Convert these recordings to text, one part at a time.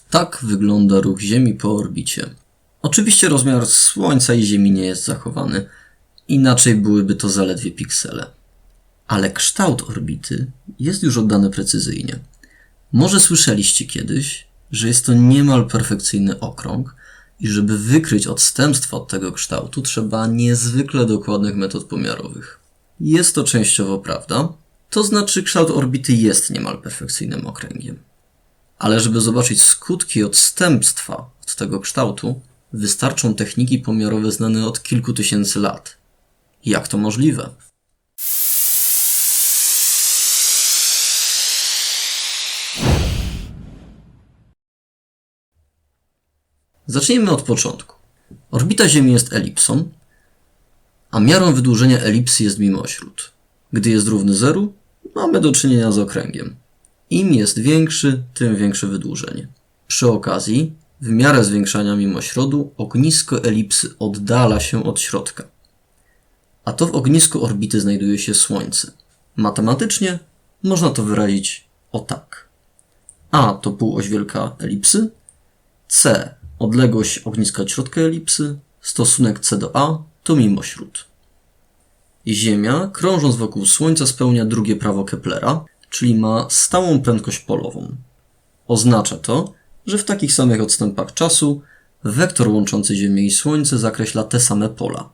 Tak wygląda ruch Ziemi po orbicie. Oczywiście rozmiar Słońca i Ziemi nie jest zachowany, inaczej byłyby to zaledwie piksele. Ale kształt orbity jest już oddany precyzyjnie. Może słyszeliście kiedyś, że jest to niemal perfekcyjny okrąg i żeby wykryć odstępstwa od tego kształtu trzeba niezwykle dokładnych metod pomiarowych. Jest to częściowo prawda, to znaczy kształt orbity jest niemal perfekcyjnym okręgiem. Ale żeby zobaczyć skutki odstępstwa od tego kształtu, wystarczą techniki pomiarowe znane od kilku tysięcy lat. Jak to możliwe? Zacznijmy od początku. Orbita Ziemi jest elipsą, a miarą wydłużenia elipsy jest mimośród. Gdy jest równy zeru, mamy do czynienia z okręgiem. Im jest większy, tym większe wydłużenie. Przy okazji, w miarę zwiększania mimośrodu, ognisko elipsy oddala się od środka. A to w ognisku orbity znajduje się Słońce. Matematycznie można to wyrazić o tak. A to półoś wielka elipsy, C odległość ogniska od środka elipsy, stosunek C do A to mimośród. Ziemia, krążąc wokół Słońca, spełnia drugie prawo Keplera, czyli ma stałą prędkość polową. Oznacza to, że w takich samych odstępach czasu wektor łączący Ziemię i Słońce zakreśla te same pola.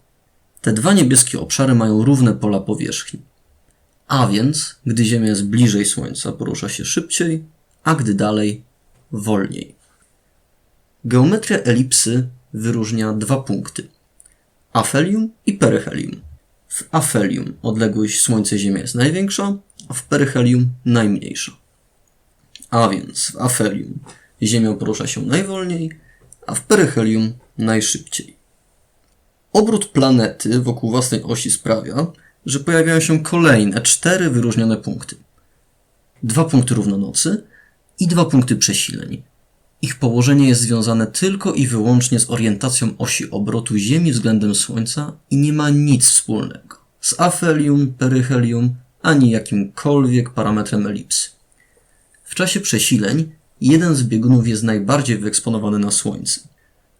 Te dwa niebieskie obszary mają równe pola powierzchni. A więc, gdy Ziemia jest bliżej Słońca, porusza się szybciej, a gdy dalej, wolniej. Geometria elipsy wyróżnia dwa punkty. Afelium i peryhelium. W afelium odległość Słońce-Ziemia jest największa, a w peryhelium najmniejsza. A więc w afelium Ziemia porusza się najwolniej, a w peryhelium najszybciej. Obrót planety wokół własnej osi sprawia, że pojawiają się kolejne 4 wyróżnione punkty. 2 punkty równonocy i 2 punkty przesileń. Ich położenie jest związane tylko i wyłącznie z orientacją osi obrotu Ziemi względem Słońca i nie ma nic wspólnego z afelium, peryhelium, ani jakimkolwiek parametrem elipsy. W czasie przesileń jeden z biegunów jest najbardziej wyeksponowany na Słońce.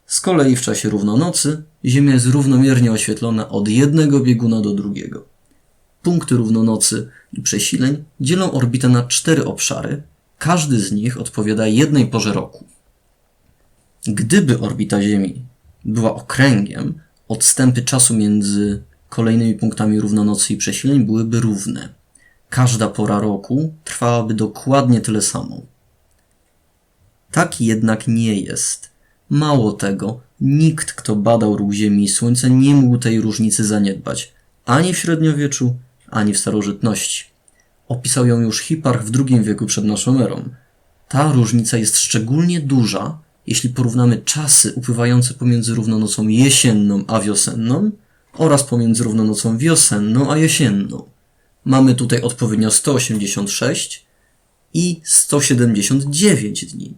Z kolei w czasie równonocy Ziemia jest równomiernie oświetlona od jednego bieguna do drugiego. Punkty równonocy i przesileń dzielą orbitę na 4 obszary, każdy z nich odpowiada jednej porze roku. Gdyby orbita Ziemi była okręgiem, odstępy czasu między kolejnymi punktami równonocy i przesileń byłyby równe. Każda pora roku trwałaby dokładnie tyle samo. Tak jednak nie jest. Mało tego, nikt, kto badał ruch Ziemi i Słońca, nie mógł tej różnicy zaniedbać, ani w średniowieczu, ani w starożytności. Opisał ją już Hiparch w II wieku przed naszą erą. Ta różnica jest szczególnie duża, jeśli porównamy czasy upływające pomiędzy równonocą jesienną a wiosenną oraz pomiędzy równonocą wiosenną a jesienną. Mamy tutaj odpowiednio 186 i 179 dni.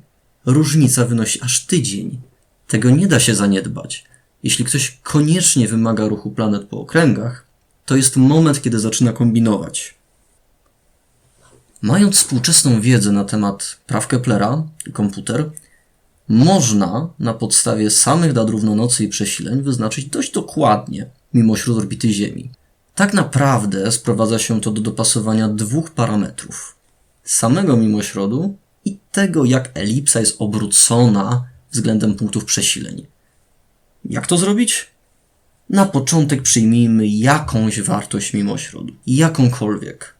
Różnica wynosi aż tydzień. Tego nie da się zaniedbać. Jeśli ktoś koniecznie wymaga ruchu planet po okręgach, to jest moment, kiedy zaczyna kombinować. Mając współczesną wiedzę na temat praw Keplera i komputer, można na podstawie samych dat równonocy i przesileń wyznaczyć dość dokładnie mimośród orbity Ziemi. Tak naprawdę sprowadza się to do dopasowania 2 parametrów. Samego mimośrodu i tego, jak elipsa jest obrócona względem punktów przesileń. Jak to zrobić? Na początek przyjmijmy jakąś wartość mimośrodu. Jakąkolwiek.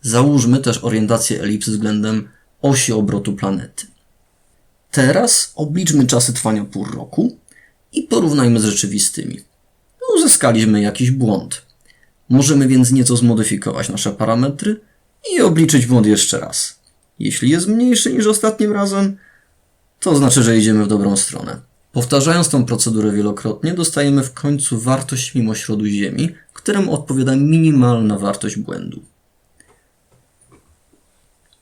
Załóżmy też orientację elipsy względem osi obrotu planety. Teraz obliczmy czasy trwania pór roku i porównajmy z rzeczywistymi. Uzyskaliśmy jakiś błąd. Możemy więc nieco zmodyfikować nasze parametry i obliczyć błąd jeszcze raz. Jeśli jest mniejszy niż ostatnim razem, to znaczy, że idziemy w dobrą stronę. Powtarzając tą procedurę wielokrotnie, dostajemy w końcu wartość mimośrodu Ziemi, któremu odpowiada minimalna wartość błędu.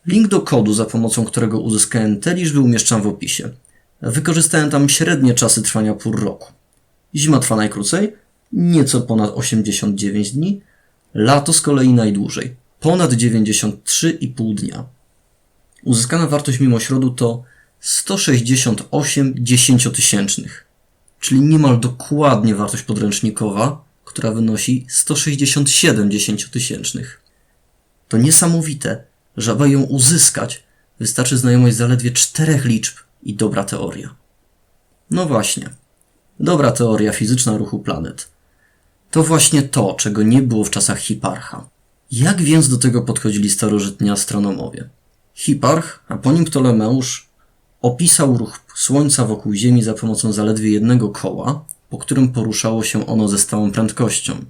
Link do kodu, za pomocą którego uzyskałem te liczby, umieszczam w opisie. Wykorzystałem tam średnie czasy trwania pór roku. Zima trwa najkrócej, nieco ponad 89 dni, lato z kolei najdłużej, ponad 93,5 dnia. Uzyskana wartość mimośrodu to 168 dziesięciotysięcznych, czyli niemal dokładnie wartość podręcznikowa, która wynosi 167 dziesięciotysięcznych. To niesamowite, że aby ją uzyskać, wystarczy znajomość zaledwie 4 liczb i dobra teoria. No właśnie, dobra teoria fizyczna ruchu planet. To właśnie to, czego nie było w czasach Hiparcha. Jak więc do tego podchodzili starożytni astronomowie? Hiparch, a po nim Ptolemeusz, opisał ruch Słońca wokół Ziemi za pomocą zaledwie jednego koła, po którym poruszało się ono ze stałą prędkością.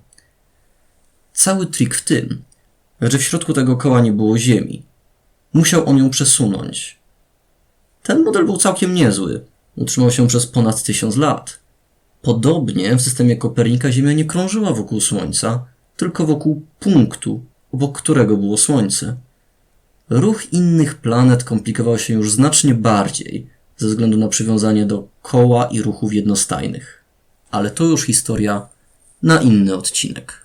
Cały trik w tym, że w środku tego koła nie było Ziemi. Musiał on ją przesunąć. Ten model był całkiem niezły. Utrzymał się przez ponad 1000 lat. Podobnie w systemie Kopernika Ziemia nie krążyła wokół Słońca, tylko wokół punktu, obok którego było Słońce. Ruch innych planet komplikował się już znacznie bardziej ze względu na przywiązanie do koła i ruchów jednostajnych. Ale to już historia na inny odcinek.